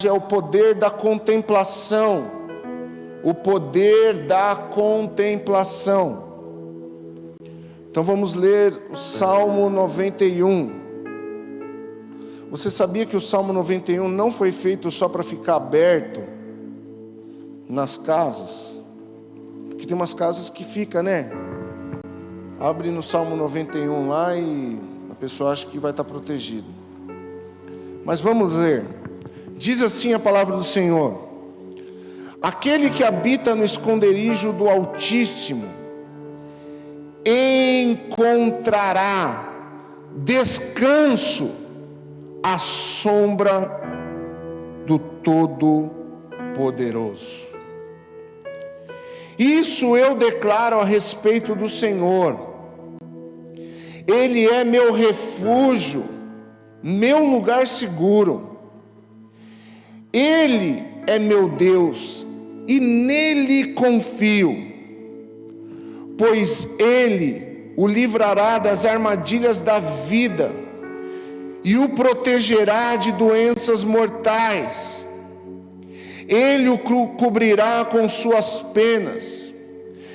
é o poder da contemplação. O poder da contemplação. Então vamos ler o Salmo 91. Você sabia que o Salmo 91 não foi feito só para ficar aberto nas casas? Porque tem umas casas que fica, né? Abre no Salmo 91 lá e a pessoa acha que vai estar protegido. Mas vamos ler. Diz assim a palavra do Senhor: aquele que habita no esconderijo do Altíssimo encontrará descanso à sombra do Todo-Poderoso. Isso eu declaro a respeito do Senhor. Ele é meu refúgio, meu lugar seguro. Ele é meu Deus e nele confio, pois Ele o livrará das armadilhas da vida e o protegerá de doenças mortais. Ele o cobrirá com suas penas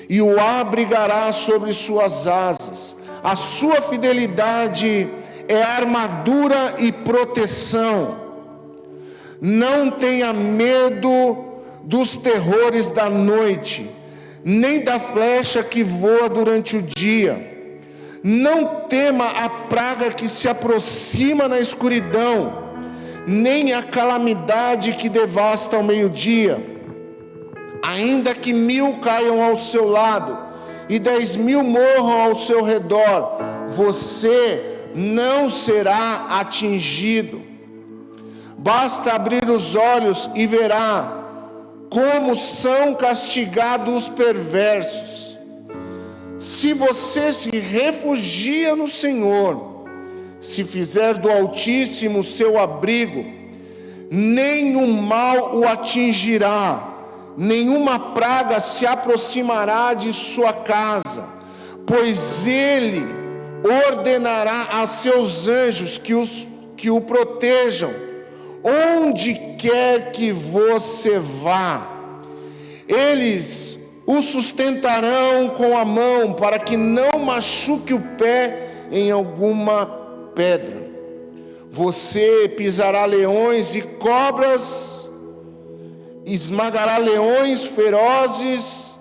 e o abrigará sobre suas asas. A sua fidelidade é armadura e proteção. Não tenha medo dos terrores da noite, nem da flecha que voa durante o dia. Não tema a praga que se aproxima na escuridão, nem a calamidade que devasta ao meio-dia. Ainda que 1000 caiam ao seu lado e 10.000 morram ao seu redor, você não será atingido. Basta abrir os olhos e verá como são castigados os perversos. Se você se refugia no Senhor, se fizer do Altíssimo seu abrigo, nenhum mal o atingirá, nenhuma praga se aproximará de sua casa, pois Ele ordenará a seus anjos que o protejam onde quer que você vá. Eles o sustentarão com a mão, para que não machuque o pé em alguma pedra. Você pisará leões e cobras, esmagará leões ferozes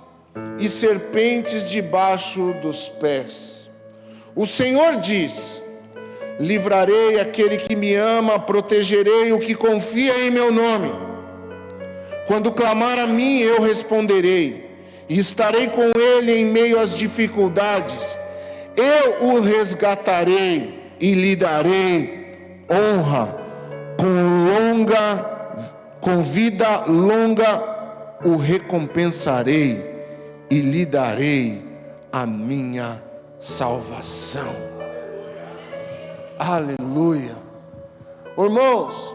e serpentes debaixo dos pés. O Senhor diz: livrarei aquele que me ama, protegerei o que confia em meu nome. Quando clamar a mim, eu responderei, e estarei com ele em meio às dificuldades. Eu o resgatarei e lhe darei honra. Com vida longa o recompensarei e lhe darei a minha salvação. Aleluia. Irmãos,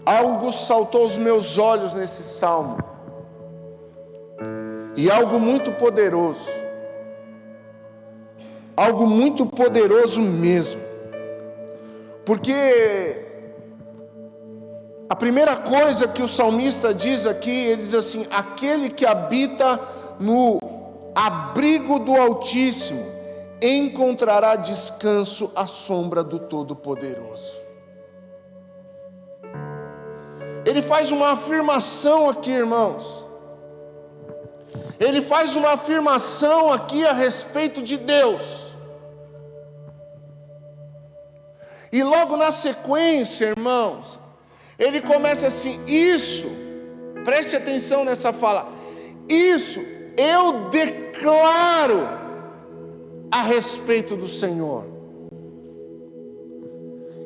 algo saltou aos meus olhos nesse salmo, e algo muito poderoso, algo muito poderoso mesmo, porque a primeira coisa que o salmista diz aqui, ele diz assim: aquele que habita no abrigo do Altíssimo encontrará descanso à sombra do Todo-Poderoso. Ele faz uma afirmação aqui, irmãos. Ele faz uma afirmação aqui a respeito de Deus. E logo na sequência, irmãos, ele começa assim: isso, preste atenção nessa fala, isso eu declaro a respeito do Senhor.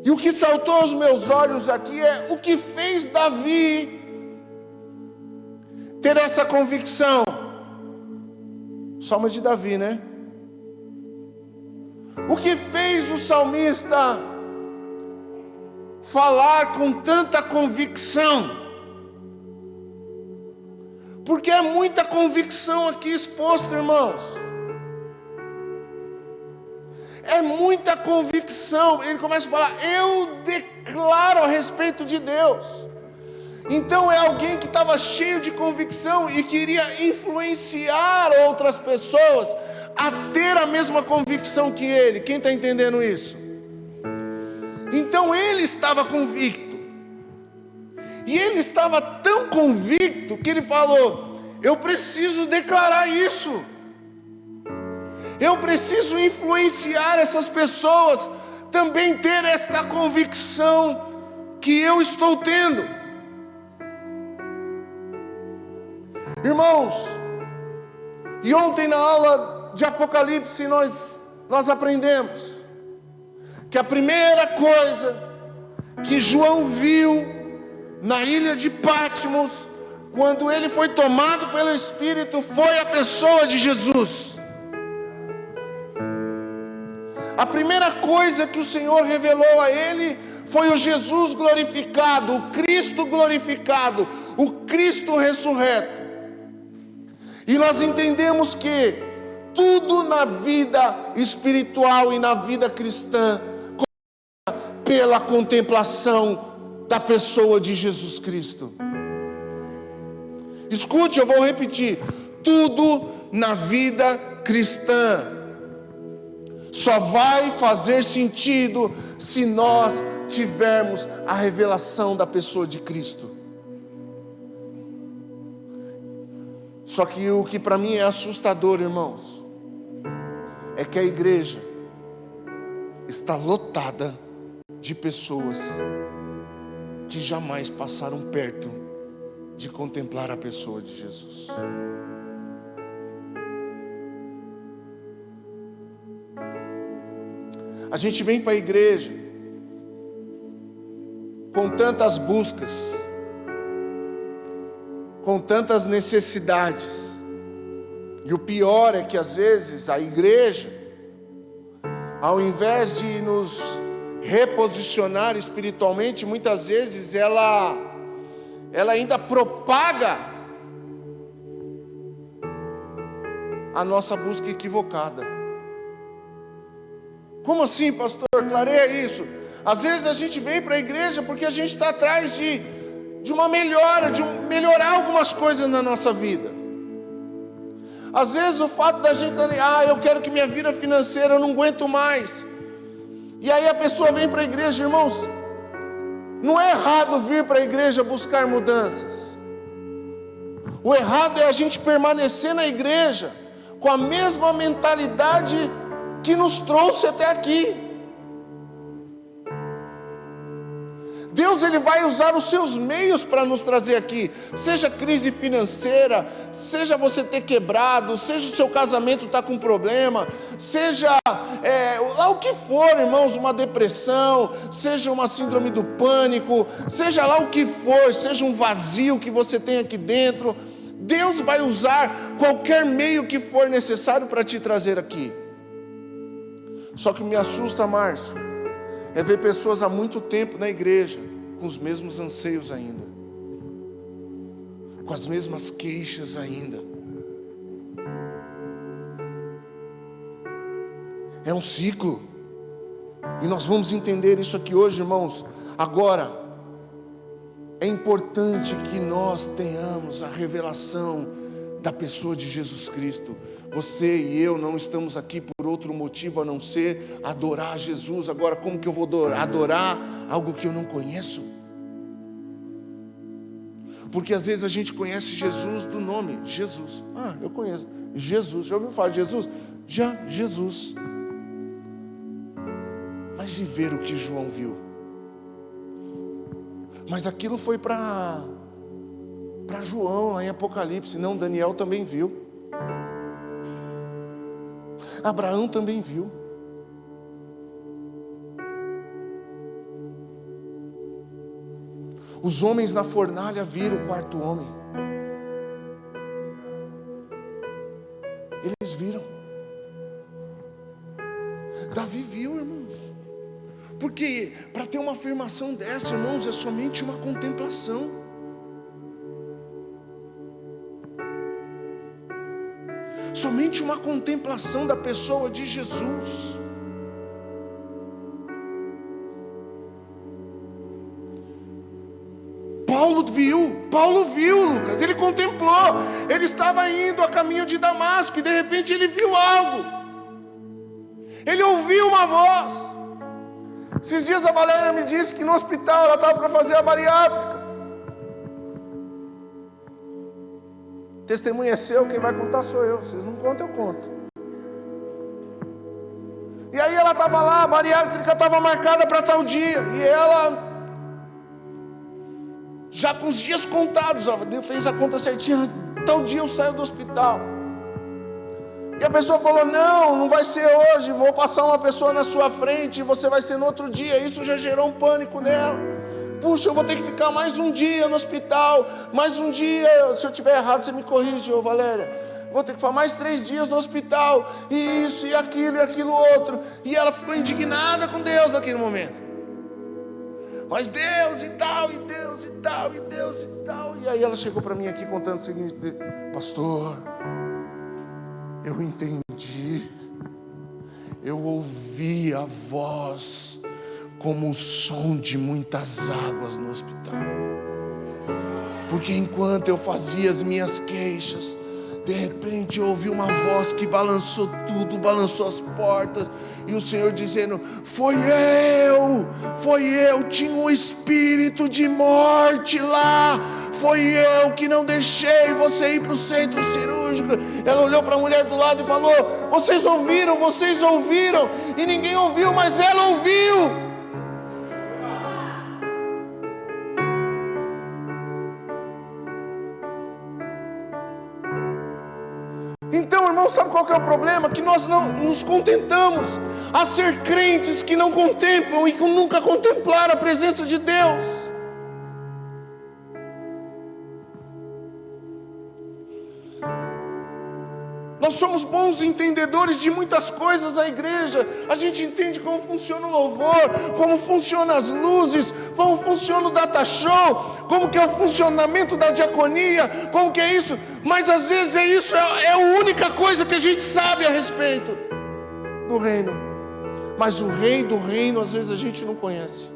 E o que saltou aos meus olhos aqui é o que fez Davi ter essa convicção. Salmo de Davi, né? O que fez o salmista falar com tanta convicção? Porque é muita convicção aqui exposta, irmãos. É muita convicção. Ele começa a falar: eu declaro a respeito de Deus. Então é alguém que estava cheio de convicção e queria influenciar outras pessoas a ter a mesma convicção que ele. Quem está entendendo isso? Então ele estava convicto. E ele estava tão convicto que ele falou: eu preciso declarar isso. Eu preciso influenciar essas pessoas também ter esta convicção que eu estou tendo. Irmãos, e ontem na aula de Apocalipse nós aprendemos que a primeira coisa que João viu na ilha de Patmos, quando ele foi tomado pelo Espírito, foi a pessoa de Jesus. A primeira coisa que o Senhor revelou a ele foi o Jesus glorificado, o Cristo glorificado, o Cristo ressurreto. E nós entendemos que tudo na vida espiritual e na vida cristã começa pela contemplação da pessoa de Jesus Cristo. Escute, eu vou repetir: tudo na vida cristã só vai fazer sentido se nós tivermos a revelação da pessoa de Cristo. Só que o que para mim é assustador, irmãos, é que a igreja está lotada de pessoas que jamais passaram perto de contemplar a pessoa de Jesus. A gente vem para a igreja com tantas buscas, com tantas necessidades, e o pior é que às vezes a igreja, ao invés de nos reposicionar espiritualmente, muitas vezes ela ainda propaga a nossa busca equivocada. Como assim, pastor? Clareia isso. Às vezes a gente vem para a igreja porque a gente está atrás de uma melhora, de melhorar algumas coisas na nossa vida. Às vezes o fato da gente, eu quero que minha vida financeira, eu não aguento mais. E aí a pessoa vem para a igreja. Irmãos, não é errado vir para a igreja buscar mudanças. O errado é a gente permanecer na igreja com a mesma mentalidade que nos trouxe até aqui. Deus, Ele vai usar os seus meios para nos trazer aqui. Seja crise financeira, seja você ter quebrado, seja o seu casamento estar com problema, seja lá o que for, irmãos, uma depressão, seja uma síndrome do pânico, seja lá o que for, seja um vazio que você tem aqui dentro, Deus vai usar qualquer meio que for necessário para te trazer aqui. Só que me assusta, Márcio, é ver pessoas há muito tempo na igreja, com os mesmos anseios ainda, com as mesmas queixas ainda. É um ciclo, e nós vamos entender isso aqui hoje, irmãos. Agora, é importante que nós tenhamos a revelação da pessoa de Jesus Cristo. Você e eu não estamos aqui por outro motivo a não ser adorar Jesus. Agora, como que eu vou adorar algo que eu não conheço? Porque às vezes a gente conhece Jesus do nome, Jesus. Eu conheço Jesus. Já ouviu falar de Jesus? Já, Jesus. Mas e ver o que João viu? Mas aquilo foi para João lá em Apocalipse. Não, Daniel também viu. Abraão também viu. Os homens na fornalha viram o quarto homem. Eles viram. Davi viu, irmãos. Porque para ter uma afirmação dessa, irmãos, é somente uma contemplação. Somente uma contemplação da pessoa de Jesus. Paulo viu, Lucas, ele contemplou. Ele estava indo a caminho de Damasco e de repente ele viu algo. Ele ouviu uma voz. Esses dias a Valéria me disse que no hospital ela estava para fazer a bariátrica. Testemunho é seu, quem vai contar sou eu. Vocês não contam, eu conto. E aí ela estava lá, a bariátrica estava marcada para tal dia. E ela, já com os dias contados, fez a conta certinha. Tal dia eu saio do hospital. E a pessoa falou, não vai ser hoje. Vou passar uma pessoa na sua frente e você vai ser no outro dia. Isso já gerou um pânico nela. Puxa, eu vou ter que ficar mais um dia no hospital. Mais um dia, se eu estiver errado você me corrige, Valéria. Vou ter que ficar mais 3 dias no hospital. E isso, e aquilo outro. E ela ficou indignada com Deus naquele momento. Mas Deus e tal, e Deus e tal, e Deus e tal. E aí ela chegou para mim aqui contando o seguinte: pastor, eu entendi. Eu ouvi a voz como o som de muitas águas no hospital. Porque enquanto eu fazia as minhas queixas, de repente eu ouvi uma voz que balançou tudo, balançou as portas, e o Senhor dizendo: foi eu, tinha um espírito de morte lá, foi eu que não deixei você ir para o centro cirúrgico. Ela olhou para a mulher do lado e falou: vocês ouviram, e ninguém ouviu, mas ela ouviu. Então, irmão, sabe qual que é o problema? Que nós não nos contentamos a ser crentes que não contemplam e que nunca contemplaram a presença de Deus. Nós somos bons entendedores de muitas coisas na igreja. A gente entende como funciona o louvor, como funcionam as luzes, como funciona o data show, como que é o funcionamento da diaconia, como que é isso. Mas às vezes é a única coisa que a gente sabe a respeito do reino. Mas o rei do reino às vezes a gente não conhece.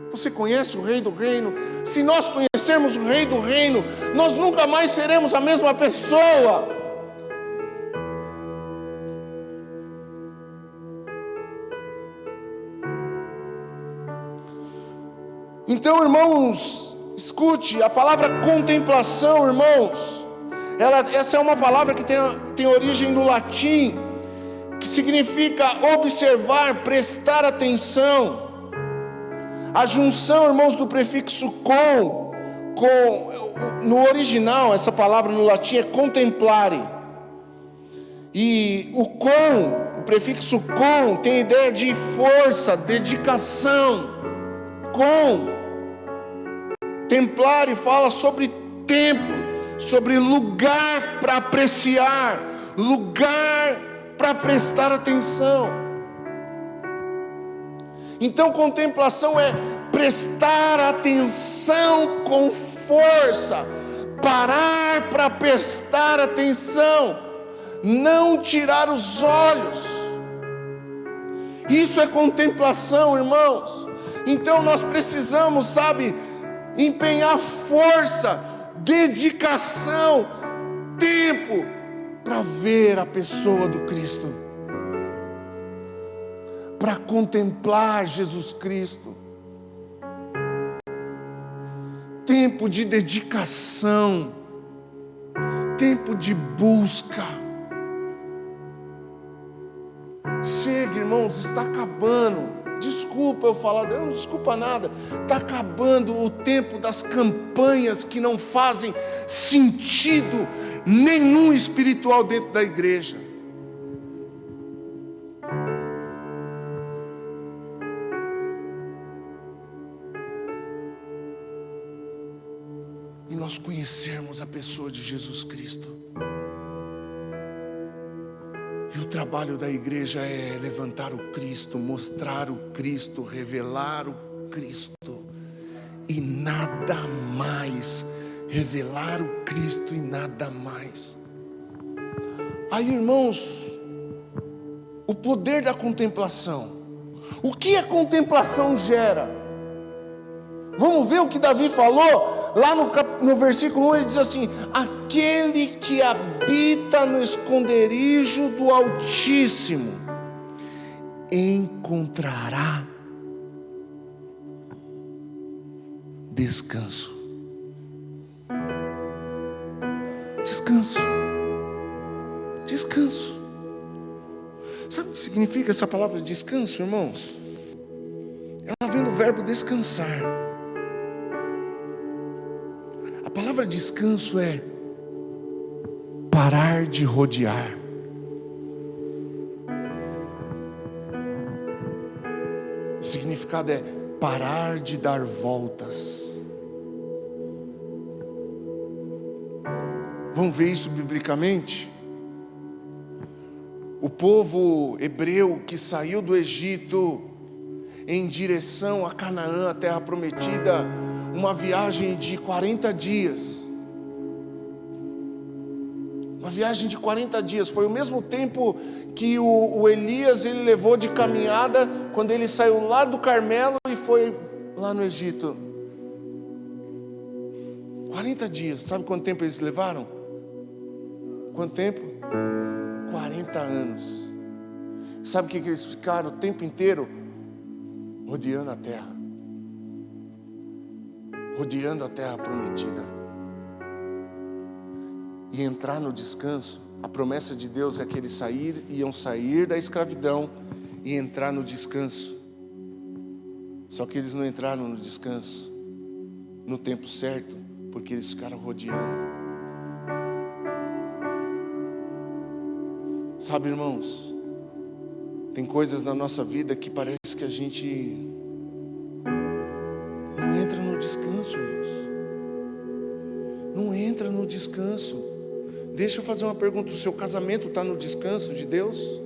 Você conhece o rei do reino? Se nós conhecermos o rei do reino, nós nunca mais seremos a mesma pessoa. Então, irmãos, escute, a palavra contemplação, irmãos, essa é uma palavra que tem origem no latim, que significa observar, prestar atenção. A junção, irmãos, do prefixo com no original, essa palavra no latim é contemplare. E o prefixo com, tem a ideia de força, dedicação. Templare fala sobre tempo, sobre lugar para apreciar, lugar para prestar atenção. Então, contemplação é prestar atenção com força, parar para prestar atenção, não tirar os olhos. Isso é contemplação, irmãos. Então, nós precisamos, empenhar força, dedicação, tempo para ver a pessoa do Cristo, para contemplar Jesus Cristo. Tempo de dedicação, tempo de busca. Chega, irmãos, está acabando. Desculpa eu falar, não desculpa nada. Está acabando o tempo das campanhas que não fazem sentido nenhum espiritual dentro da igreja. E nós conhecermos a pessoa de Jesus Cristo. E o trabalho da igreja é levantar o Cristo, mostrar o Cristo, revelar o Cristo e nada mais. Revelar o Cristo e nada mais. Aí, irmãos, o poder da contemplação. O que a contemplação gera? Vamos ver o que Davi falou, lá no versículo 1 ele diz assim: aquele que habita no esconderijo do Altíssimo, encontrará descanso. Descanso. Descanso. Sabe o que significa essa palavra descanso, irmãos? Ela vem do verbo descansar. A palavra descanso é parar de rodear. O significado é parar de dar voltas. Vamos ver isso biblicamente? O povo hebreu que saiu do Egito em direção a Canaã, a terra prometida, uma viagem de 40 dias. Uma viagem de 40 dias, foi o mesmo tempo que o Elias ele levou de caminhada, quando ele saiu lá do Carmelo e foi lá no Egito. 40 dias, sabe quanto tempo eles levaram? Quanto tempo? 40 anos. Sabe o que eles ficaram o tempo inteiro? Rodeando a terra. Rodeando a terra prometida. E entrar no descanso. A promessa de Deus é que eles iam sair da escravidão e entrar no descanso. Só que eles não entraram no descanso no tempo certo, porque eles ficaram rodeando. Sabe, irmãos, tem coisas na nossa vida que parece que a gente não entra no descanso, irmãos. Não entra no descanso. Deixa eu fazer uma pergunta: o seu casamento está no descanso de Deus?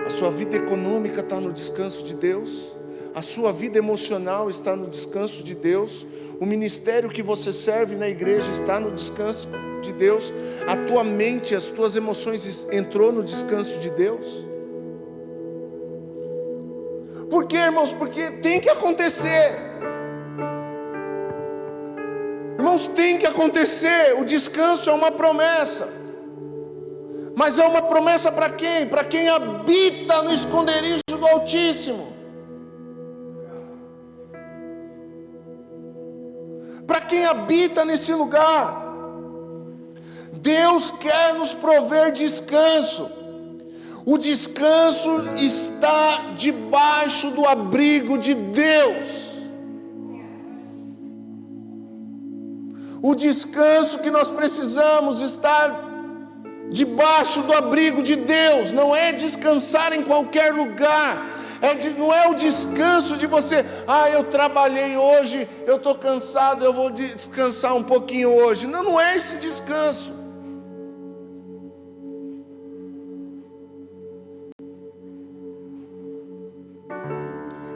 A sua vida econômica está no descanso de Deus? A sua vida emocional está no descanso de Deus? O ministério que você serve na igreja está no descanso de Deus? A tua mente, as tuas emoções entrou no descanso de Deus? Por quê, irmãos? Porque tem que acontecer. Irmãos, tem que acontecer. O descanso é uma promessa. Mas é uma promessa para quem? Para quem habita no esconderijo do Altíssimo. Para quem habita nesse lugar. Deus quer nos prover descanso. O descanso está debaixo do abrigo de Deus. O descanso que nós precisamos está debaixo do abrigo de Deus. Não é descansar em qualquer lugar. Não é o descanso de você: eu trabalhei hoje, eu estou cansado, eu vou descansar um pouquinho hoje. Não, não é esse descanso.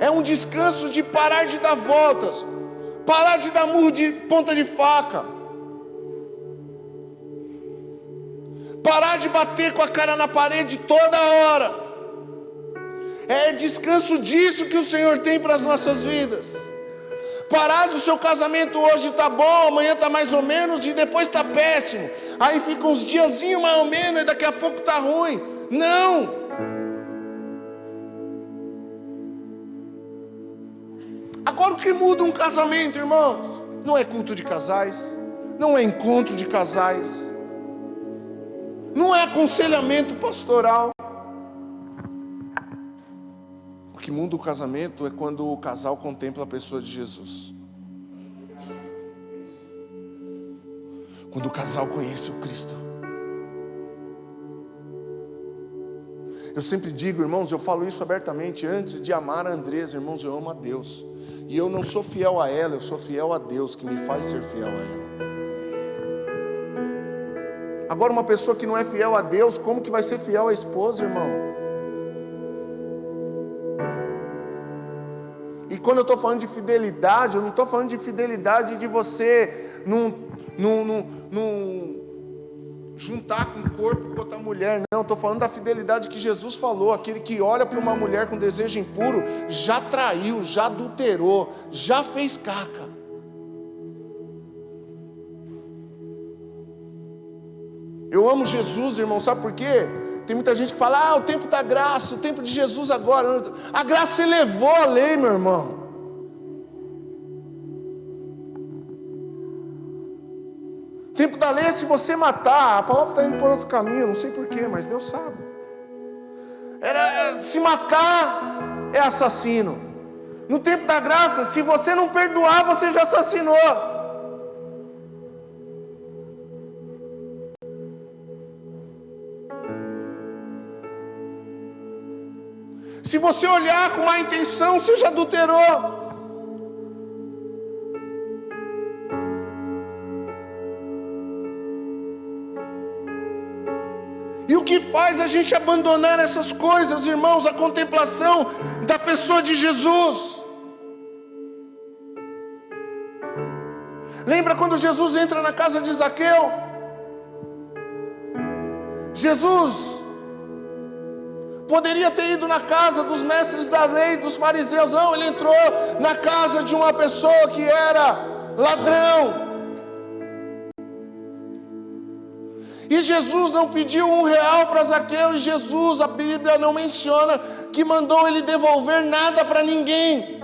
É um descanso de parar de dar voltas, parar de dar murro de ponta de faca, parar de bater com a cara na parede toda hora. É descanso disso que o Senhor tem para as nossas vidas. Parar do seu casamento hoje está bom, amanhã está mais ou menos e depois está péssimo. Aí fica uns diazinhos mais ou menos e daqui a pouco está ruim. Não! Agora, o que muda um casamento, irmãos? Não é culto de casais, não é encontro de casais, não é aconselhamento pastoral. O que muda o casamento é quando o casal contempla a pessoa de Jesus. Quando o casal conhece o Cristo. Eu sempre digo, irmãos, eu falo isso abertamente: antes de amar a Andresa, irmãos, eu amo a Deus. E eu não sou fiel a ela, eu sou fiel a Deus, que me faz ser fiel a ela. Agora, uma pessoa que não é fiel a Deus, como que vai ser fiel à esposa, irmão? E quando eu estou falando de fidelidade, eu não estou falando de fidelidade de você juntar com o corpo com outra mulher. Não, estou falando da fidelidade que Jesus falou. Aquele que olha para uma mulher com desejo impuro, já traiu, já adulterou, já fez caca. Eu amo Jesus, irmão, sabe por quê? Tem muita gente que fala, o tempo da graça, o tempo de Jesus agora. A graça elevou a lei, meu irmão. O tempo da lei é se você matar. A palavra está indo por outro caminho, não sei porquê, mas Deus sabe. Se matar é assassino. No tempo da graça, se você não perdoar, você já assassinou. Se você olhar com má intenção, você já adulterou. E o que faz a gente abandonar essas coisas, irmãos? A contemplação da pessoa de Jesus. Lembra quando Jesus entra na casa de Zaqueu? Jesus poderia ter ido na casa dos mestres da lei, dos fariseus. Não, ele entrou na casa de uma pessoa que era ladrão. E Jesus não pediu R$1 para Zaqueu. E Jesus, a Bíblia não menciona que mandou ele devolver nada para ninguém.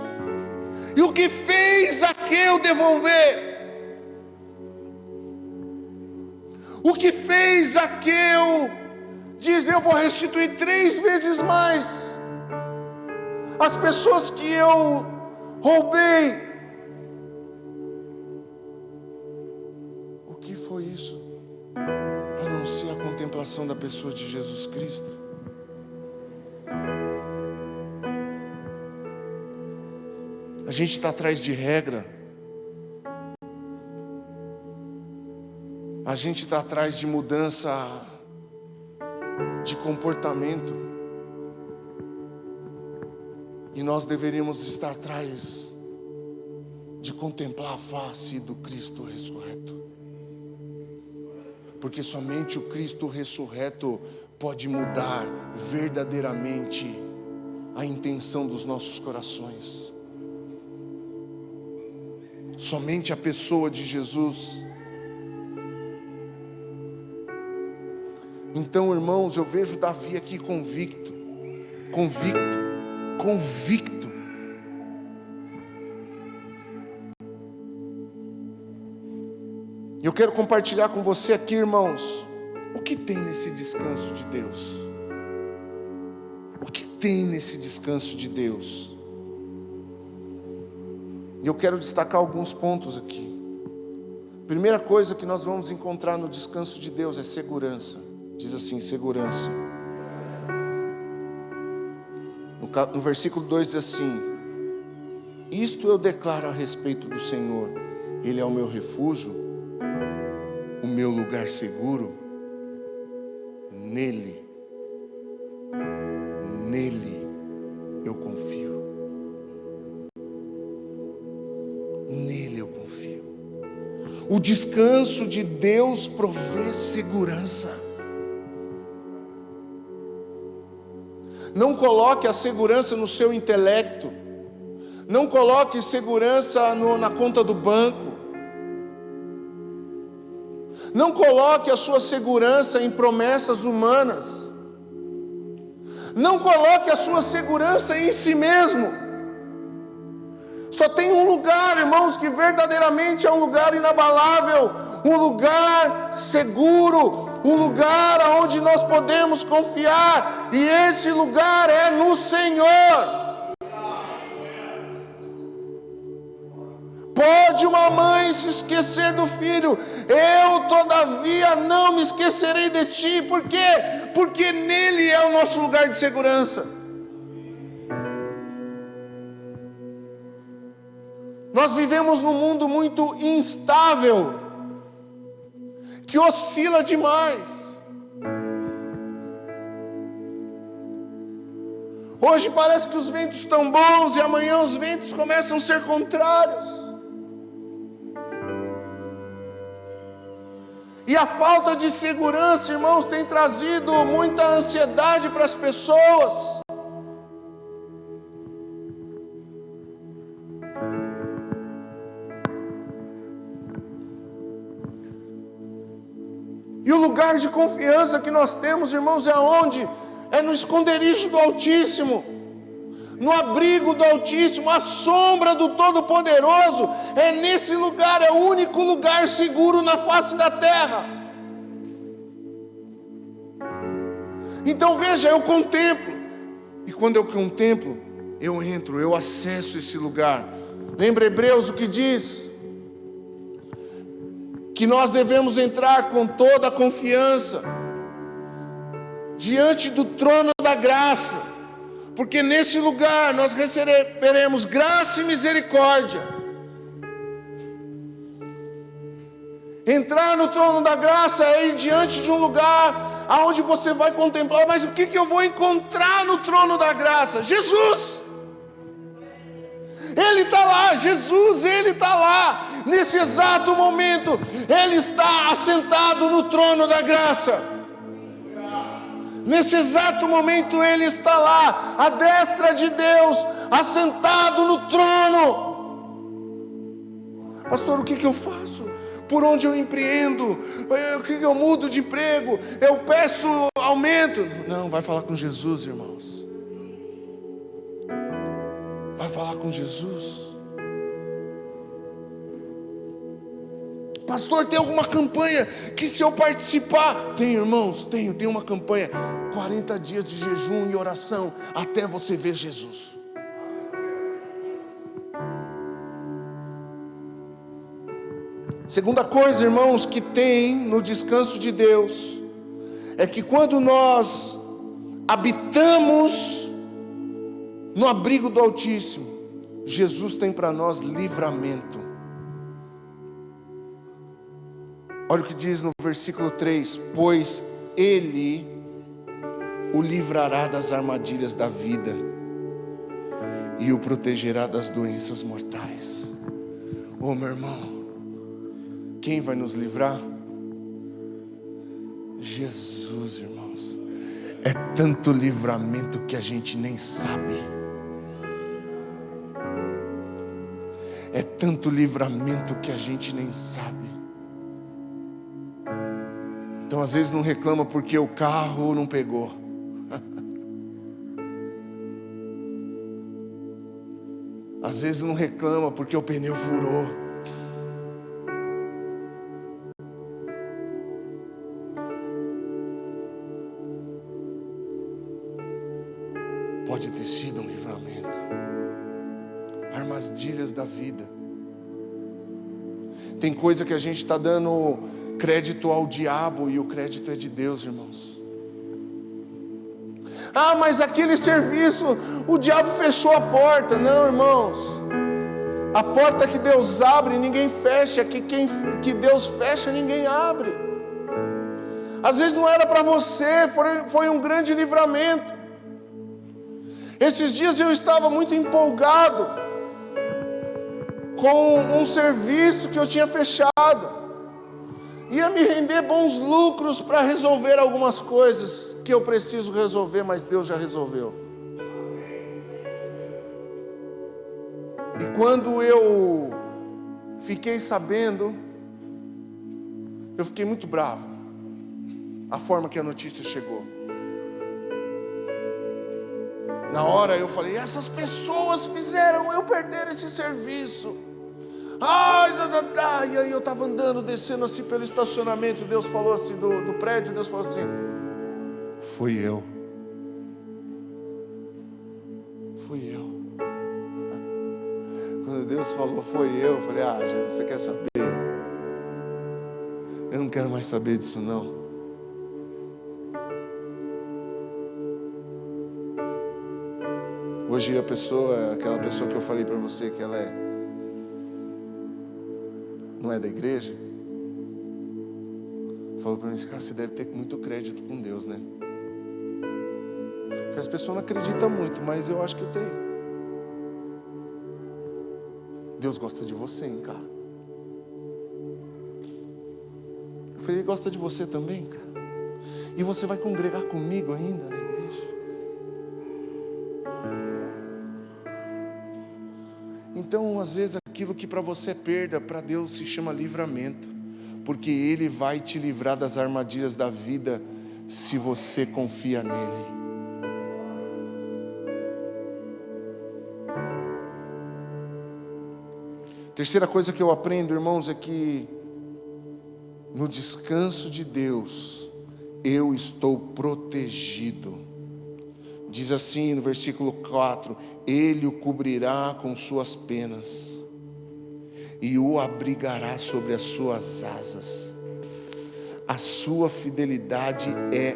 E o que fez Zaqueu devolver? O que fez Zaqueu diz, eu vou restituir 3 vezes mais as pessoas que eu roubei. O que foi isso? A não ser a contemplação da pessoa de Jesus Cristo. A gente está atrás de regra. A gente está atrás de mudança de comportamento, e nós deveríamos estar atrás de contemplar a face do Cristo ressurreto, porque somente o Cristo ressurreto pode mudar verdadeiramente a intenção dos nossos corações. Somente a pessoa de Jesus. Então, irmãos, eu vejo Davi aqui convicto. Eu quero compartilhar com você aqui, irmãos, o que tem nesse descanso de Deus? O que tem nesse descanso de Deus? E eu quero destacar alguns pontos aqui. Primeira coisa que nós vamos encontrar no descanso de Deus é segurança. Diz assim, segurança. No versículo 2 diz assim: isto eu declaro a respeito do Senhor, Ele é o meu refúgio, o meu lugar seguro. Nele eu confio. Nele eu confio. O descanso de Deus provê segurança. Não coloque a segurança no seu intelecto. Não coloque segurança na conta do banco. Não coloque a sua segurança em promessas humanas. Não coloque a sua segurança em si mesmo. Só tem um lugar, irmãos, que verdadeiramente é um lugar inabalável, um lugar seguro, um lugar onde nós podemos confiar, e esse lugar é no Senhor. Pode uma mãe se esquecer do filho, eu todavia não me esquecerei de ti. Por quê? Porque nele é o nosso lugar de segurança. Nós vivemos num mundo muito instável, que oscila demais. Hoje parece que os ventos estão bons e amanhã os ventos começam a ser contrários. E a falta de segurança, irmãos, tem trazido muita ansiedade para as pessoas. E o lugar de confiança que nós temos, irmãos, é aonde? É no esconderijo do Altíssimo, no abrigo do Altíssimo, à sombra do Todo-Poderoso. É nesse lugar, é o único lugar seguro na face da terra. Então veja, eu contemplo, e quando eu contemplo, eu entro, eu acesso esse lugar. Lembra Hebreus o que diz? Que nós devemos entrar com toda a confiança diante do trono da graça, porque nesse lugar nós receberemos graça e misericórdia. Entrar no trono da graça é ir diante de um lugar aonde você vai contemplar, mas o que eu vou encontrar no trono da graça? Jesus! Ele está lá, Jesus, Ele está lá, nesse exato momento, Ele está assentado no trono da graça. Nesse exato momento Ele está lá, à destra de Deus, assentado no trono. Pastor, o que eu faço? Por onde eu empreendo? O que eu mudo de emprego? Eu peço aumento? Não, vai falar com Jesus, irmãos. Vai falar com Jesus. Pastor, tem alguma campanha que se eu participar? Tenho, irmãos, tenho uma campanha. 40 dias de jejum e oração até você ver Jesus. Segunda coisa, irmãos, que tem no descanso de Deus, é que quando nós habitamos no abrigo do Altíssimo, Jesus tem para nós livramento. Olha o que diz no versículo 3: pois Ele o livrará das armadilhas da vida e o protegerá das doenças mortais. Oh, meu irmão, quem vai nos livrar? Jesus, irmãos. É tanto livramento que a gente nem sabe. É tanto livramento que a gente nem sabe. Então às vezes não reclama porque o carro não pegou. Às vezes não reclama porque o pneu furou. Pode ter sido um livramento. Armadilhas da vida. Tem coisa que a gente está dando crédito ao diabo e o crédito é de Deus, irmãos. Ah, mas aquele serviço, o diabo fechou a porta. Não, irmãos. A porta que Deus abre, ninguém fecha. Que Deus fecha, ninguém abre. Às vezes não era para você, foi um grande livramento. Esses dias eu estava muito empolgado com um serviço que eu tinha fechado. Ia me render bons lucros para resolver algumas coisas que eu preciso resolver, mas Deus já resolveu. E quando eu fiquei sabendo, eu fiquei muito bravo. A forma que a notícia chegou. Na hora eu falei, essas pessoas fizeram eu perder esse serviço. E aí eu estava andando, descendo assim pelo estacionamento. Deus falou assim, do prédio, Deus falou assim, fui eu. Quando Deus falou, foi eu falei, Jesus, você quer saber? Eu não quero mais saber disso não. Hoje aquela pessoa que eu falei para você que ela não é da igreja, falou para mim, cara, você deve ter muito crédito com Deus, né? As pessoas não acreditam muito, mas eu acho que eu tenho. Deus gosta de você, hein, cara? Eu falei, Ele gosta de você também, cara. E você vai congregar comigo ainda na igreja. Então, às vezes, aquilo que para você é perda, para Deus se chama livramento. Porque Ele vai te livrar das armadilhas da vida, se você confia nele. Terceira coisa que eu aprendo, irmãos, é que no descanso de Deus, eu estou protegido. Diz assim no versículo 4: Ele o cobrirá com suas penas e o abrigará sobre as suas asas. A sua fidelidade é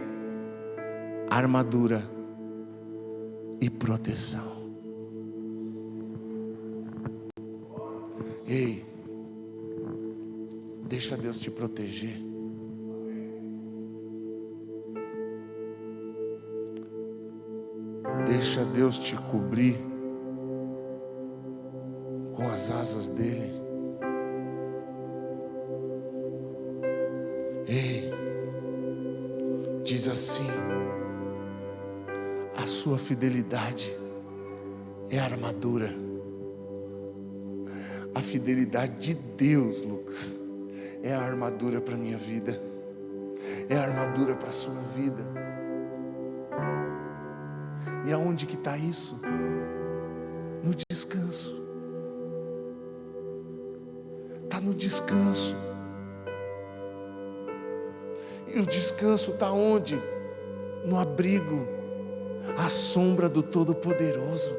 armadura e proteção. Ei, deixa Deus te proteger. Deixa Deus te cobrir com as asas dele. Ei, diz assim: a sua fidelidade é armadura. A fidelidade de Deus, Lucas, é a armadura para a minha vida, é a armadura para a sua vida. E aonde que está isso? No descanso. Está no descanso. E o descanso está onde? No abrigo, à sombra do Todo-Poderoso.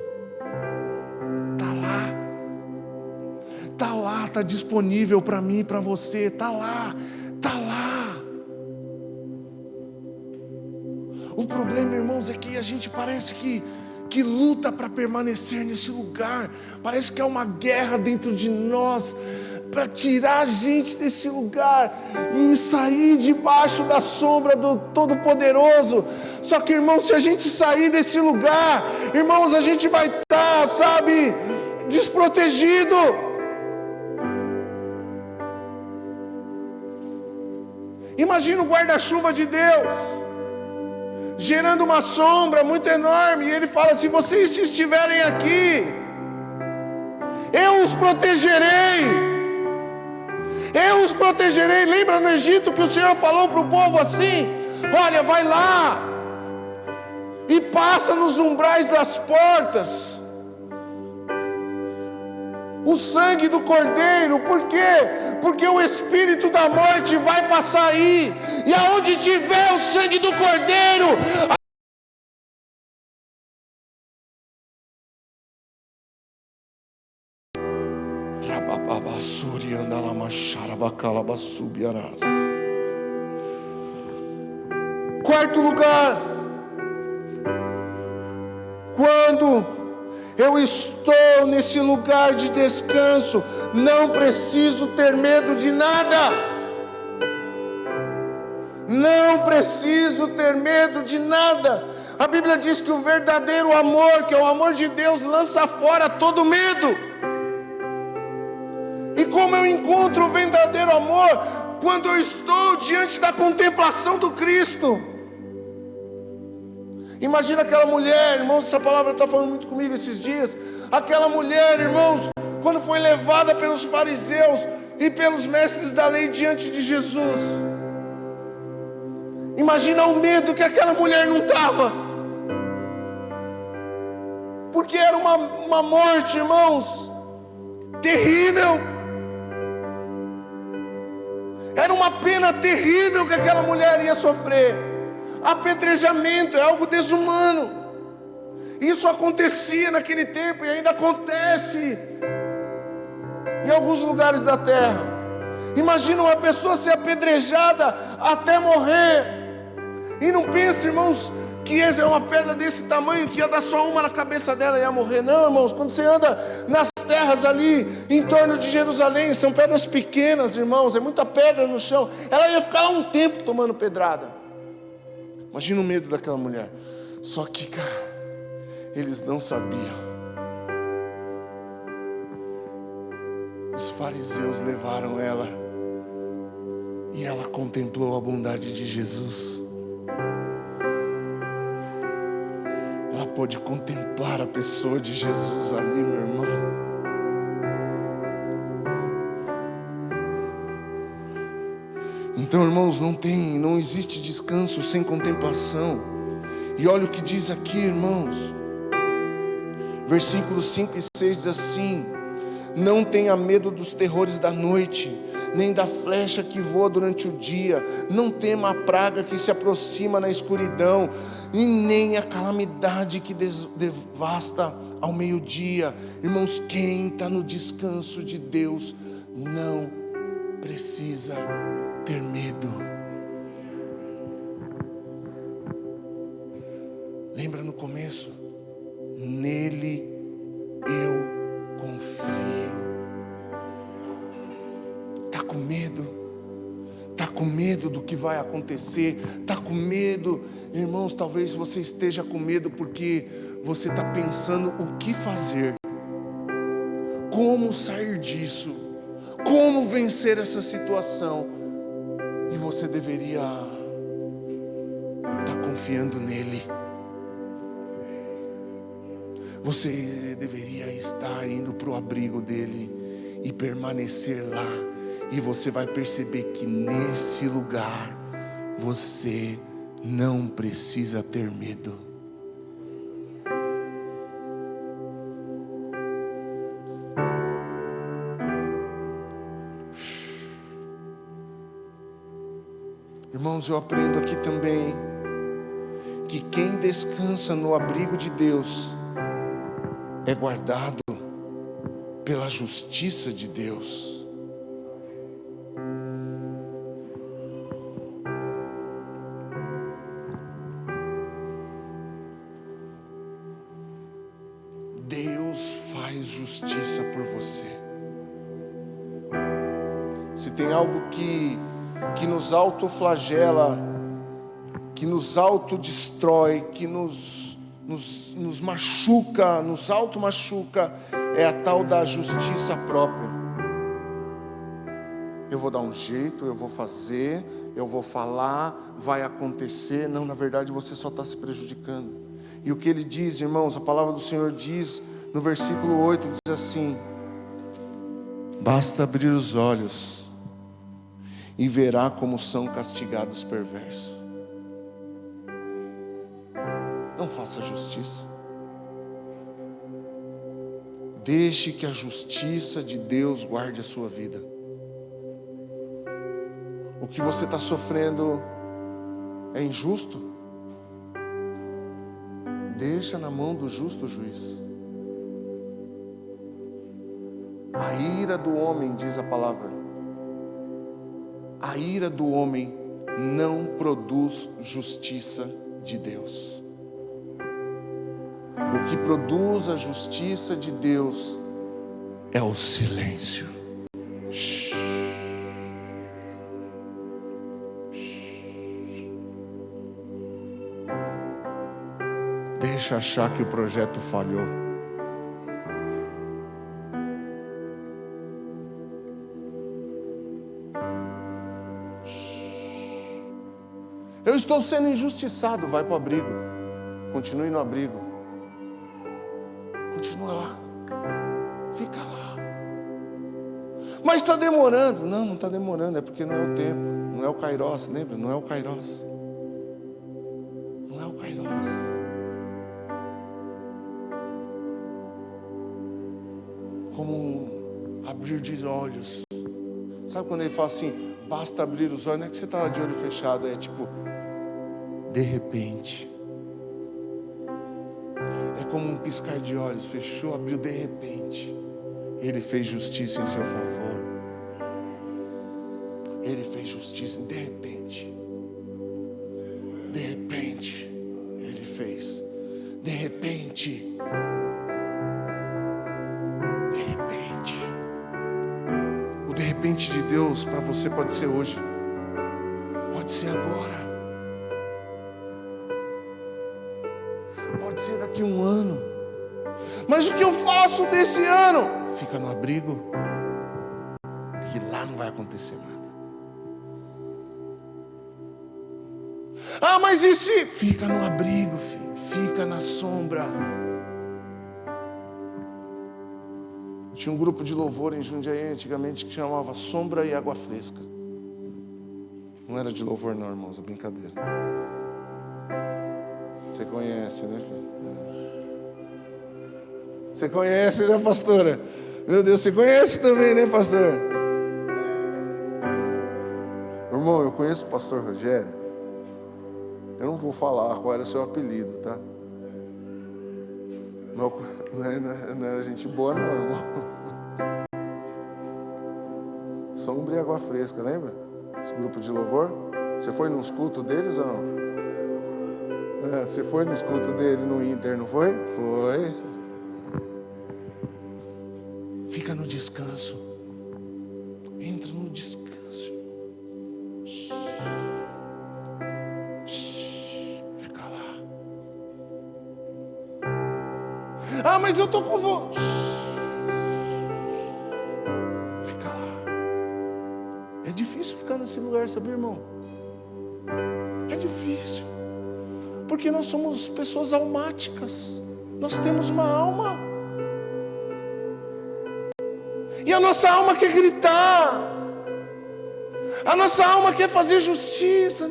Está lá. Está lá, está disponível para mim e para você. Está lá, está lá. O problema, irmãos, é que a gente parece que luta para permanecer nesse lugar. Parece que há uma guerra dentro de nós para tirar a gente desse lugar e sair debaixo da sombra do Todo-Poderoso. Só que, irmãos, se a gente sair desse lugar, irmãos, a gente vai estar, sabe, desprotegido. Imagina o guarda-chuva de Deus gerando uma sombra muito enorme, e Ele fala: se vocês estiverem aqui, eu os protegerei. Eu os protegerei. Lembra no Egito que o Senhor falou para o povo assim: olha, vai lá e passa nos umbrais das portas o sangue do Cordeiro. Por quê? Porque o espírito da morte vai passar aí, e aonde tiver o sangue do Cordeiro, quarto lugar, quando eu estou nesse lugar de descanso, não preciso ter medo de nada. Não preciso ter medo de nada. A Bíblia diz que o verdadeiro amor, que é o amor de Deus, lança fora todo medo. E como eu encontro o verdadeiro amor? Quando eu estou diante da contemplação do Cristo. Imagina aquela mulher, irmãos, essa palavra está falando muito comigo esses dias. Aquela mulher, irmãos, quando foi levada pelos fariseus e pelos mestres da lei diante de Jesus. Imagina o medo que aquela mulher não estava. Porque era uma morte, irmãos, terrível. Era uma pena terrível que aquela mulher ia sofrer. Apedrejamento é algo desumano. Isso acontecia naquele tempo e ainda acontece em alguns lugares da terra. Imagina uma pessoa ser apedrejada até morrer. E não pense, irmãos, que essa é uma pedra desse tamanho que ia dar só uma na cabeça dela e ia morrer. Não, irmãos, quando você anda nas terras ali em torno de Jerusalém, são pedras pequenas, irmãos, é muita pedra no chão. Ela ia ficar lá um tempo tomando pedrada. Imagina o medo daquela mulher. Só que, cara, eles não sabiam. Os fariseus levaram ela e ela contemplou a bondade de Jesus. Ela pôde contemplar a pessoa de Jesus ali, meu irmão. Então, irmãos, não existe descanso sem contemplação. E olha o que diz aqui, irmãos. Versículos 5 e 6 diz assim: não tenha medo dos terrores da noite, nem da flecha que voa durante o dia, não tema a praga que se aproxima na escuridão, e nem a calamidade que devasta ao meio-dia. Irmãos, quem está no descanso de Deus não precisa ter medo. Lembra no começo? Nele eu confio. Está com medo? Está com medo do que vai acontecer? Está com medo? Irmãos, talvez você esteja com medo porque você está pensando o que fazer, como sair disso, como vencer essa situação. E você deveria estar confiando nele. Você deveria estar indo para o abrigo dele e permanecer lá. E você vai perceber que nesse lugar você não precisa ter medo. Irmãos, eu aprendo aqui também que quem descansa no abrigo de Deus é guardado pela justiça de Deus. Deus faz justiça por você. Se tem algo que nos autoflagela, que nos autodestrói, que nos machuca, nos auto-machuca, é a tal da justiça própria. Eu vou dar um jeito, eu vou fazer, eu vou falar, vai acontecer. Não, na verdade você só está se prejudicando. E o que ele diz, irmãos, a palavra do Senhor diz no versículo 8, diz assim: basta abrir os olhos e verá como são castigados os perversos. Não faça justiça. Deixe que a justiça de Deus guarde a sua vida. O que você está sofrendo é injusto? Deixa na mão do justo juiz. A ira do homem, diz a palavra, a ira do homem não produz justiça de Deus. O que produz a justiça de Deus é o silêncio. Deixa achar que o projeto falhou. Eu estou sendo injustiçado. Vai para o abrigo. Continue no abrigo. Continua lá. Fica lá. Mas está demorando. Não, não está demorando. É porque não é o tempo. Não é o Kairos. Lembra? Não é o Kairos. Não é o Kairos. Como um abrir de olhos. Sabe quando ele fala assim, basta abrir os olhos? Não é que você está de olho fechado. É tipo, de repente. É como um piscar de olhos. Fechou, abriu, de repente. Ele fez justiça em seu favor. Ele fez justiça, de repente. De repente. Ele fez. De repente. De repente. O de repente de Deus para você pode ser hoje. Pode ser agora. Pode ser daqui a um ano. Mas o que eu faço desse ano? Fica no abrigo, que lá não vai acontecer nada. Ah, mas e se? Fica no abrigo, filho. Fica na sombra. Tinha um grupo de louvor em Jundiaí antigamente que chamava Sombra e Água Fresca. Não era de louvor não, irmãos, é brincadeira. Você conhece, né, filho? Você conhece, né, pastora? Meu Deus, você conhece também, né, pastor? Irmão, eu conheço o pastor Rogério. Eu não vou falar qual era o seu apelido, tá? Não era gente boa não, irmão. Sombra e Água Fresca, lembra? Esse grupo de louvor. Você foi nos cultos deles ou não? Você foi nos cultos dele no Inter, não foi? Foi. Fica no descanso. Entra no descanso. Fica lá. Ah, mas eu tô com vontade. Fica lá. É difícil ficar nesse lugar, sabe, irmão? É difícil. Porque nós somos pessoas almáticas. Nós temos uma alma. E a nossa alma quer gritar. A nossa alma quer fazer justiça.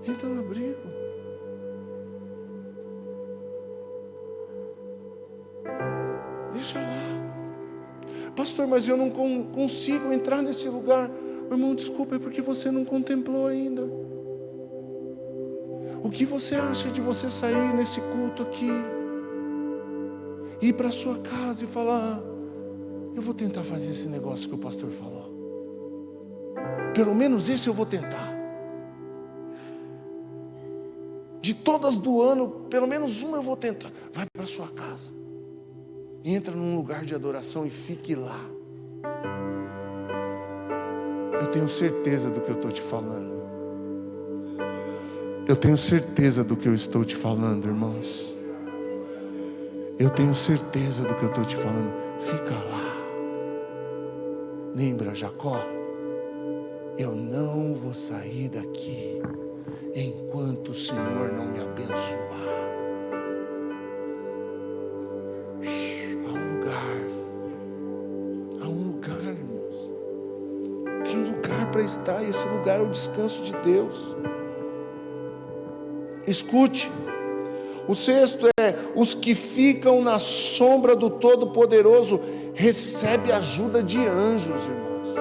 Entra no abrigo. Deixa lá. Pastor, mas eu não consigo entrar nesse lugar. Irmão, desculpa, é porque você não contemplou ainda. O que você acha de você sair nesse culto aqui, ir para sua casa e falar: eu vou tentar fazer esse negócio que o pastor falou. Pelo menos esse eu vou tentar. De todas do ano, pelo menos uma eu vou tentar. Vai para sua casa. Entra num lugar de adoração e fique lá. Eu tenho certeza do que eu estou te falando. Eu tenho certeza do que eu estou te falando, irmãos. Eu tenho certeza do que eu estou te falando. Fica lá. Lembra Jacó? Eu não vou sair daqui enquanto o Senhor não me abençoar. Há um lugar, irmãos. Tem lugar para estar, e esse lugar é o descanso de Deus. Escute, o sexto é: os que ficam na sombra do Todo-Poderoso recebem ajuda de anjos, irmãos.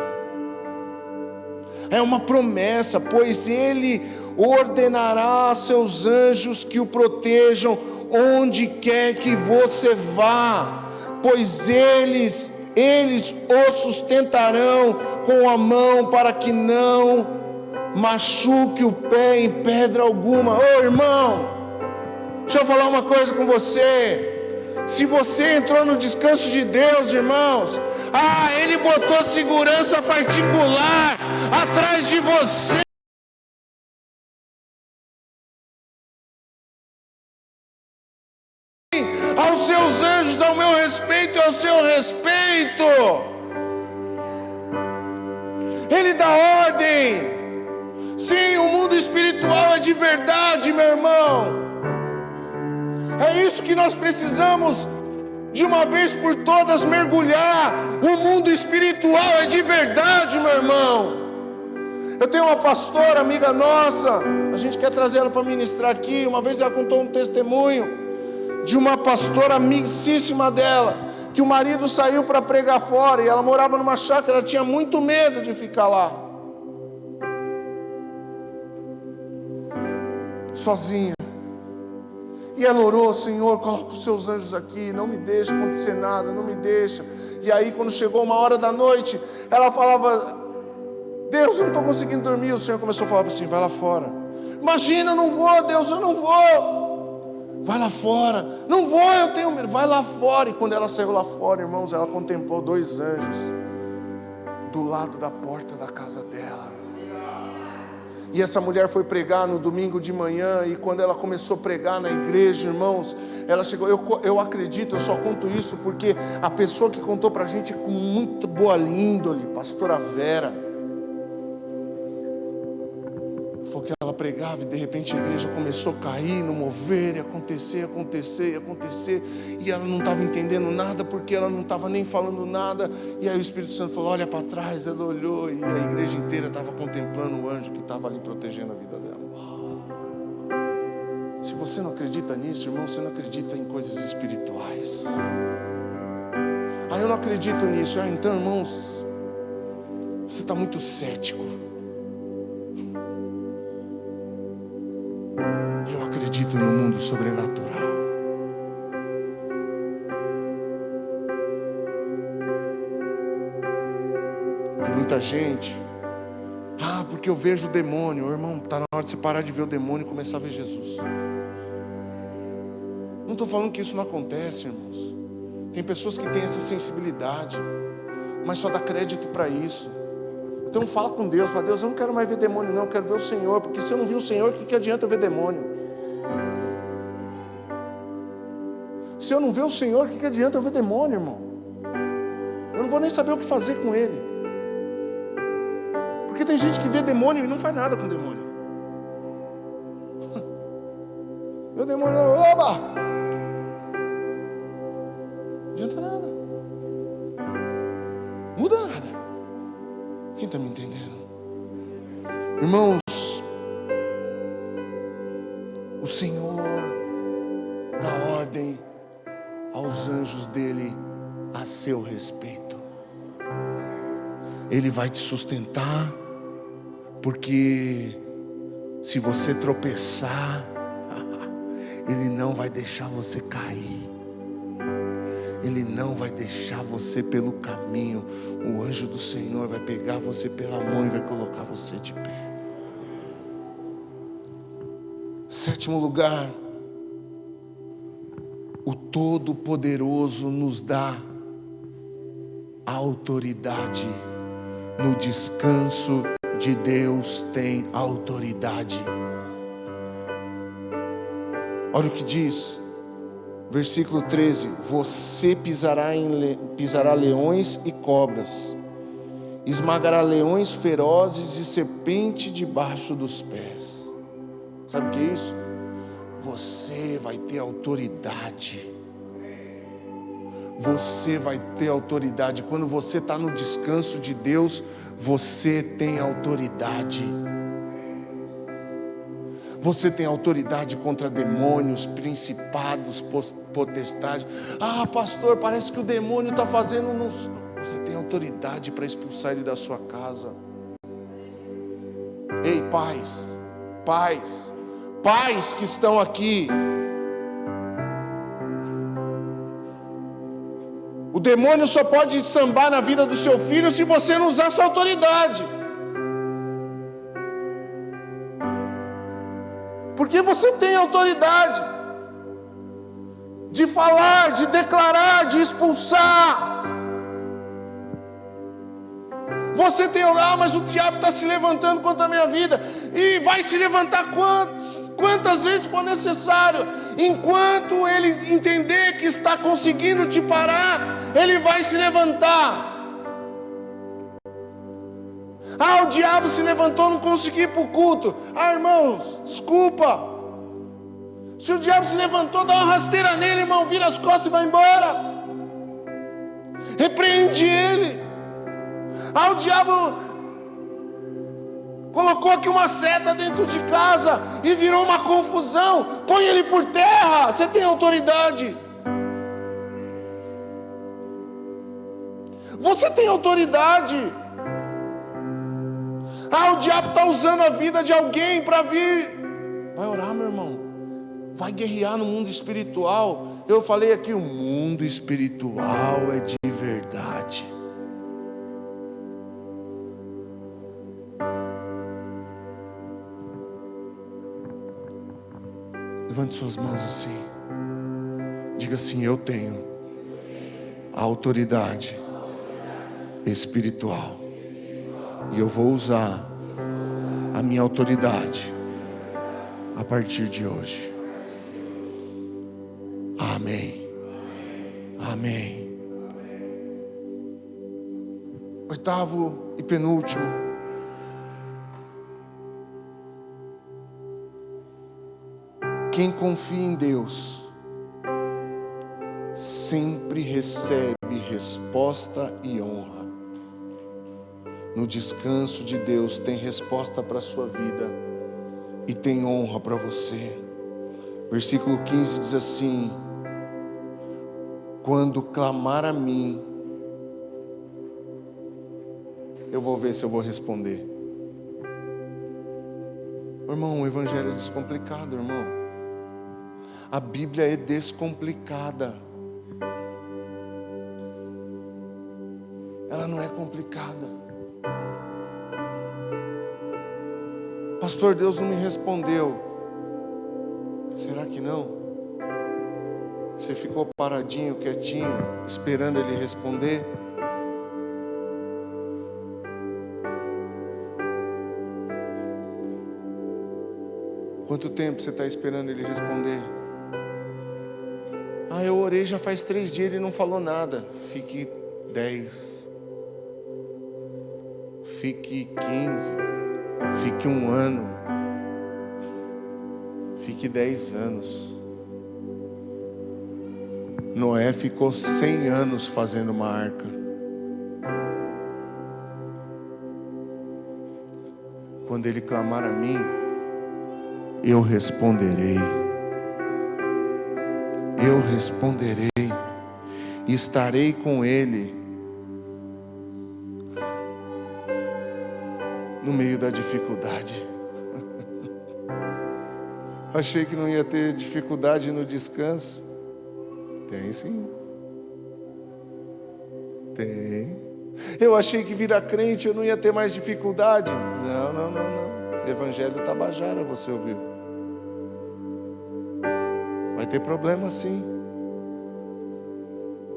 É uma promessa, pois Ele ordenará a seus anjos que o protejam onde quer que você vá, pois eles o sustentarão com a mão para que não machuque o pé em pedra alguma. Ô irmão, deixa eu falar uma coisa com você. Se você entrou no descanso de Deus, irmãos, Ele botou segurança particular atrás de você. Aos seus anjos, ao meu respeito e ao seu respeito. Ele dá ordem. Sim, o mundo espiritual é de verdade, meu irmão. É isso que nós precisamos, de uma vez por todas, mergulhar. O mundo espiritual é de verdade, meu irmão. Eu tenho uma pastora, amiga nossa, a gente quer trazer ela para ministrar aqui. Uma vez ela contou um testemunho de uma pastora amicíssima dela, que o marido saiu para pregar fora, e ela morava numa chácara, ela tinha muito medo de ficar lá, sozinha. E ela orou: Senhor, coloca os seus anjos aqui, não me deixa acontecer nada, não me deixa. E aí, quando chegou 1h da noite, ela falava: Deus, eu não estou conseguindo dormir. O Senhor começou a falar assim: vai lá fora. Imagina, eu não vou, Deus, eu não vou. Vai lá fora. Não vou, eu tenho medo. Vai lá fora. E quando ela saiu lá fora, irmãos, ela contemplou 2 anjos do lado da porta da casa dela. E essa mulher foi pregar no domingo de manhã, e quando ela começou a pregar na igreja, irmãos, ela chegou, eu acredito, eu só conto isso porque a pessoa que contou pra gente com muita boa índole, pastora Vera, falou que ela pregava e de repente a igreja começou a cair no mover, e acontecer, e ela não estava entendendo nada, porque ela não estava nem falando nada, e aí o Espírito Santo falou, olha para trás, ela olhou, e a igreja inteira estava contemplando o anjo que estava ali protegendo a vida dela. Se você não acredita nisso, irmão, você não acredita em coisas espirituais. Eu não acredito nisso. Então, irmãos, você está muito cético. Eu acredito no mundo sobrenatural. Tem muita gente, porque eu vejo o demônio. Irmão, está na hora de você parar de ver o demônio e começar a ver Jesus. Não estou falando que isso não acontece, irmãos. Tem pessoas que têm essa sensibilidade, mas só dá crédito para isso. Então fala com Deus, fala, Deus, eu não quero mais ver demônio não, eu quero ver o Senhor, porque se eu não vi o Senhor, o que adianta eu ver demônio? Se eu não ver o Senhor, o que adianta eu ver demônio, irmão? Eu não vou nem saber o que fazer com ele. Porque tem gente que vê demônio e não faz nada com demônio. Meu demônio, oba! Não adianta nada. Muda nada. Quem está me entendendo? Irmãos, o Senhor dá ordem aos anjos dele a seu respeito. Ele vai te sustentar, porque se você tropeçar, Ele não vai deixar você cair. Ele não vai deixar você pelo caminho. O anjo do Senhor vai pegar você pela mão e vai colocar você de pé. 7º lugar, o Todo-Poderoso nos dá autoridade. No descanso de Deus tem autoridade. Olha o que diz, versículo 13: você pisará leões e cobras, esmagará leões ferozes e serpente debaixo dos pés. Sabe o que é isso? Você vai ter autoridade. Você vai ter autoridade. Quando você está no descanso de Deus, você tem autoridade. Você tem autoridade contra demônios, principados, potestades. Pastor, parece que o demônio está fazendo... Você tem autoridade para expulsar ele da sua casa. Ei, pais que estão aqui. O demônio só pode sambar na vida do seu filho se você não usar sua autoridade. Porque você tem autoridade de falar, de declarar, de expulsar. Você tem, mas o diabo está se levantando contra a minha vida. E vai se levantar quantas vezes for necessário. Enquanto ele entender que está conseguindo te parar, ele vai se levantar. O diabo se levantou, não consegui ir para o culto. Irmãos, desculpa. Se o diabo se levantou, dá uma rasteira nele, irmão, vira as costas e vai embora. Repreende ele. O diabo colocou aqui uma seta dentro de casa e virou uma confusão. Põe ele por terra. Você tem autoridade. Você tem autoridade. O diabo está usando a vida de alguém para vir. Vai orar, meu irmão. Vai guerrear no mundo espiritual. Eu falei aqui, o mundo espiritual é de verdade. Levante suas mãos assim. Diga assim: eu tenho a autoridade espiritual. E eu vou usar a minha autoridade a partir de hoje. Amém. Amém. Oitavo e penúltimo. Quem confia em Deus sempre recebe resposta e honra. No descanso de Deus tem resposta para a sua vida e tem honra para você. Versículo 15 diz assim: quando clamar a mim, eu vou ver se eu vou responder. Irmão, o evangelho é descomplicado, irmão. A Bíblia é descomplicada. Ela não é complicada. Pastor, Deus não me respondeu. Será que não? Você ficou paradinho, quietinho, esperando Ele responder? Quanto tempo você está esperando Ele responder? Ah, eu orei já faz 3 dias, Ele não falou nada. Fique 10. Fique 15. Fique 1 ano. Fique 10 anos. Noé ficou 100 anos fazendo uma arca. Quando ele clamar a mim, eu responderei. Eu responderei. Estarei com ele no meio da dificuldade. Achei que não ia ter dificuldade no descanso. Tem sim. Tem. Eu achei que virar crente eu não ia ter mais dificuldade. Não. Evangelho Tabajara, você ouviu? Vai ter problema sim.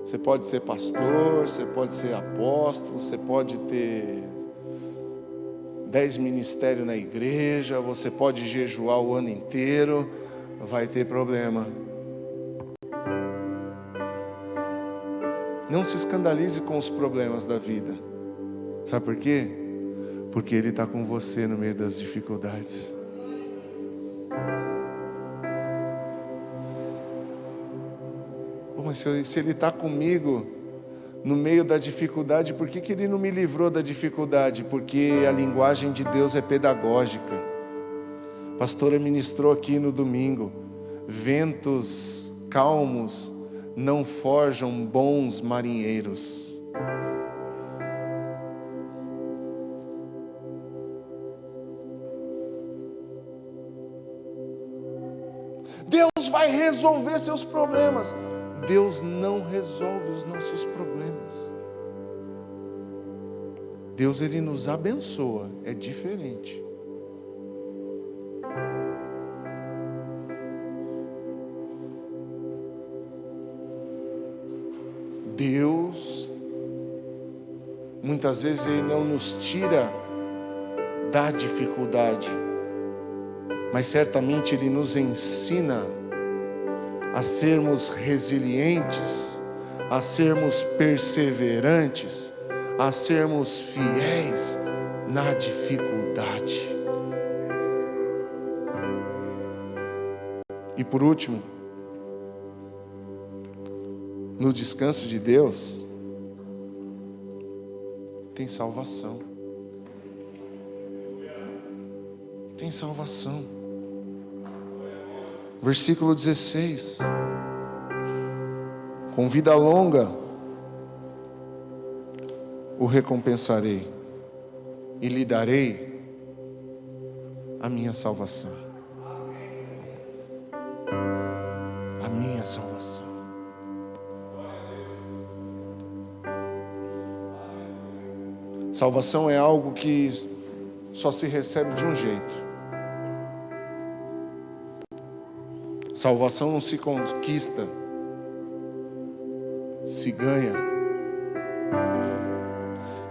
Você pode ser pastor, você pode ser apóstolo, você pode ter 10 ministérios na igreja, você pode jejuar o ano inteiro, vai ter problema. Não se escandalize com os problemas da vida. Sabe por quê? Porque Ele está com você no meio das dificuldades. Mas se Ele está comigo no meio da dificuldade, por que Ele não me livrou da dificuldade? Porque a linguagem de Deus é pedagógica. A pastora ministrou aqui no domingo: ventos calmos não forjam bons marinheiros. Deus vai resolver seus problemas. Deus não resolve os nossos problemas. Deus, Ele nos abençoa, é diferente. Deus, muitas vezes Ele não nos tira da dificuldade, mas certamente Ele nos ensina a sermos resilientes, a sermos perseverantes, a sermos fiéis na dificuldade. E por último, no descanso de Deus, tem salvação. Tem salvação. Versículo 16. Com vida longa o recompensarei e lhe darei a minha salvação. A minha salvação. Salvação é algo que só se recebe de um jeito. Salvação não se conquista, se ganha.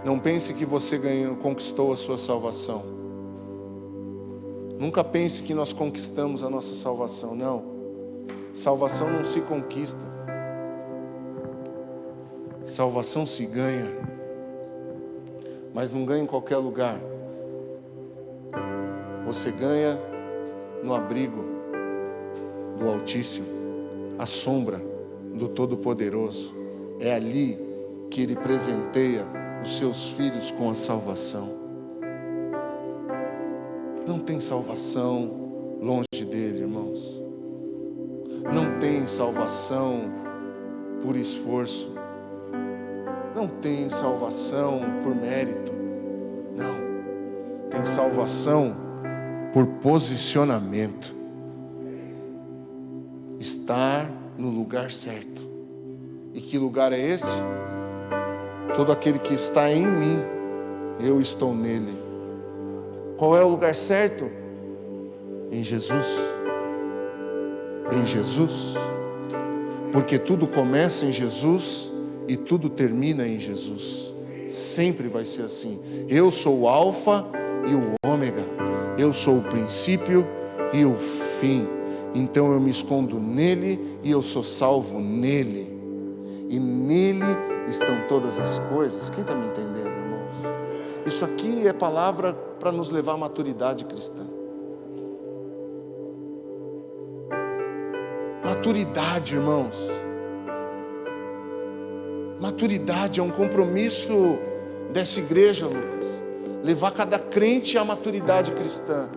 Não pense que você conquistou a sua salvação. Nunca pense que nós conquistamos a nossa salvação. Não. Salvação não se conquista. Salvação se ganha. Mas não ganha em qualquer lugar. Você ganha no abrigo do Altíssimo, à sombra do Todo-Poderoso. É ali que Ele presenteia os seus filhos com a salvação. Não tem salvação longe dele, irmãos. Não tem salvação por esforço. Não tem salvação por mérito. Não. Tem salvação por posicionamento. Estar no lugar certo. E que lugar é esse? Todo aquele que está em mim, eu estou nele. Qual é o lugar certo? Em Jesus. Em Jesus. Porque tudo começa em Jesus e tudo termina em Jesus. Sempre vai ser assim. Eu sou o Alfa e o Ômega. Eu sou o princípio e o fim. Então eu me escondo nele e eu sou salvo nele. E nele estão todas as coisas. Quem está me entendendo, irmãos? Isso aqui é palavra para nos levar à maturidade cristã. Maturidade, irmãos. Maturidade é um compromisso dessa igreja, Lucas. Levar cada crente à maturidade cristã.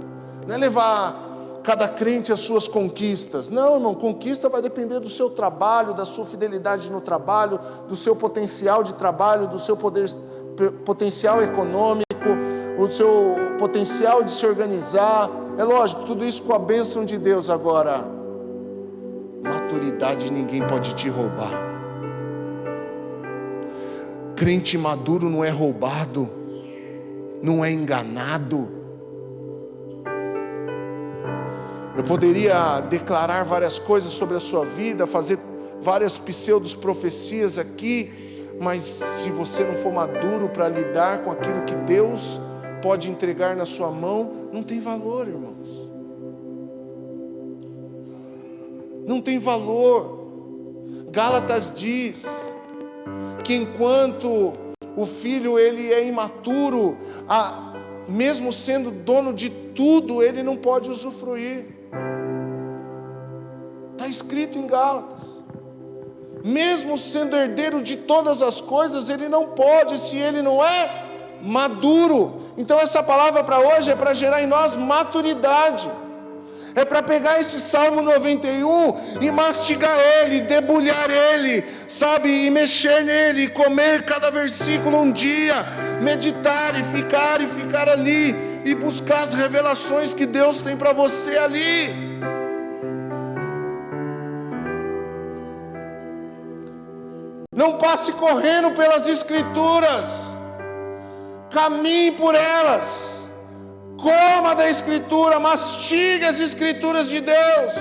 Não é levar cada crente às suas conquistas. Não, irmão, conquista vai depender do seu trabalho, da sua fidelidade no trabalho, do seu potencial de trabalho, do seu potencial econômico, o seu potencial de se organizar. É lógico, tudo isso com a bênção de Deus. Agora, maturidade ninguém pode te roubar. Crente maduro não é roubado, não é enganado. Eu poderia declarar várias coisas sobre a sua vida, fazer várias pseudos-profecias aqui, mas se você não for maduro para lidar com aquilo que Deus pode entregar na sua mão, não tem valor, irmãos. Não tem valor. Gálatas diz que enquanto o filho ele é imaturo, mesmo sendo dono de tudo, ele não pode usufruir. Está escrito em Gálatas. Mesmo sendo herdeiro de todas as coisas, ele não pode, se ele não é maduro. Então essa palavra para hoje é para gerar em nós maturidade. É para pegar esse Salmo 91 e mastigar ele, debulhar ele, sabe, e mexer nele, e comer cada versículo um dia, meditar e ficar ali, e buscar as revelações que Deus tem para você ali. Não passe correndo pelas Escrituras, caminhe por elas. Coma da Escritura, mastigue as Escrituras de Deus.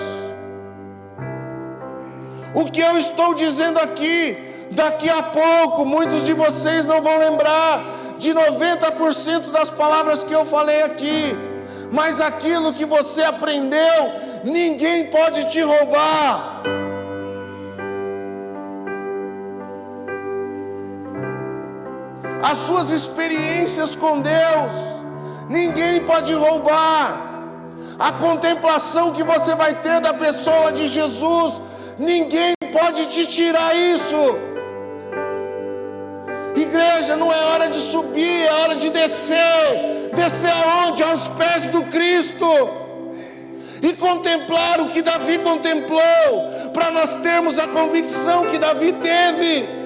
O que eu estou dizendo aqui, daqui a pouco, muitos de vocês não vão lembrar de 90% das palavras que eu falei aqui, mas aquilo que você aprendeu, ninguém pode te roubar. As suas experiências com Deus, ninguém pode roubar. A contemplação que você vai ter da pessoa de Jesus, ninguém pode te tirar isso. Igreja, não é hora de subir, é hora de descer. Descer aonde? Aos pés do Cristo. E contemplar o que Davi contemplou, para nós termos a convicção que Davi teve.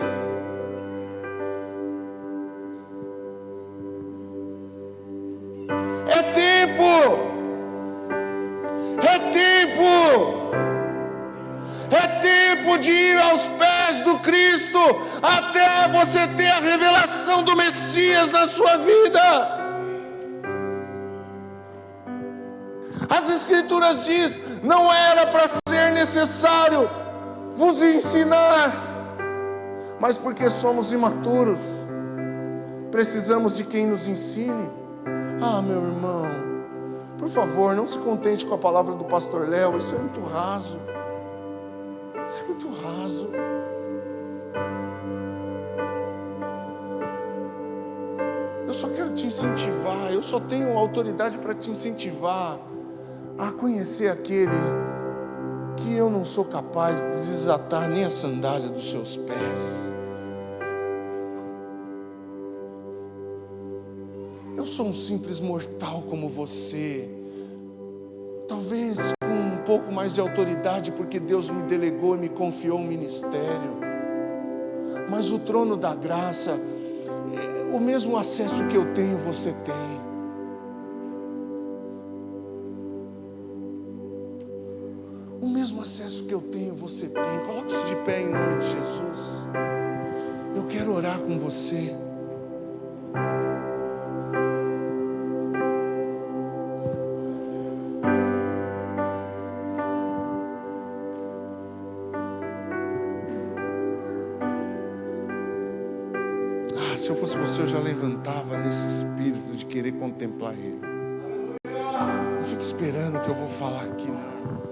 É tempo de ir aos pés do Cristo, até você ter a revelação do Messias na sua vida. As Escrituras diz, não era para ser necessário vos ensinar, mas porque somos imaturos, precisamos de quem nos ensine. Ah, meu irmão, Por favor, não se contente com a palavra do pastor Léo, isso é muito raso. Isso é muito raso. Eu só quero te incentivar, eu só tenho autoridade para te incentivar a conhecer aquele que eu não sou capaz de desatar nem a sandália dos seus pés. Eu sou um simples mortal como você, talvez com um pouco mais de autoridade, porque Deus me delegou e me confiou um ministério, mas o trono da graça, o mesmo acesso que eu tenho, você tem. O mesmo acesso que eu tenho, você tem. Coloque-se de pé em nome de Jesus. Eu quero orar com você. Se eu fosse você, eu já levantava nesse espírito de querer contemplar Ele. Não fique esperando o que eu vou falar aqui, não.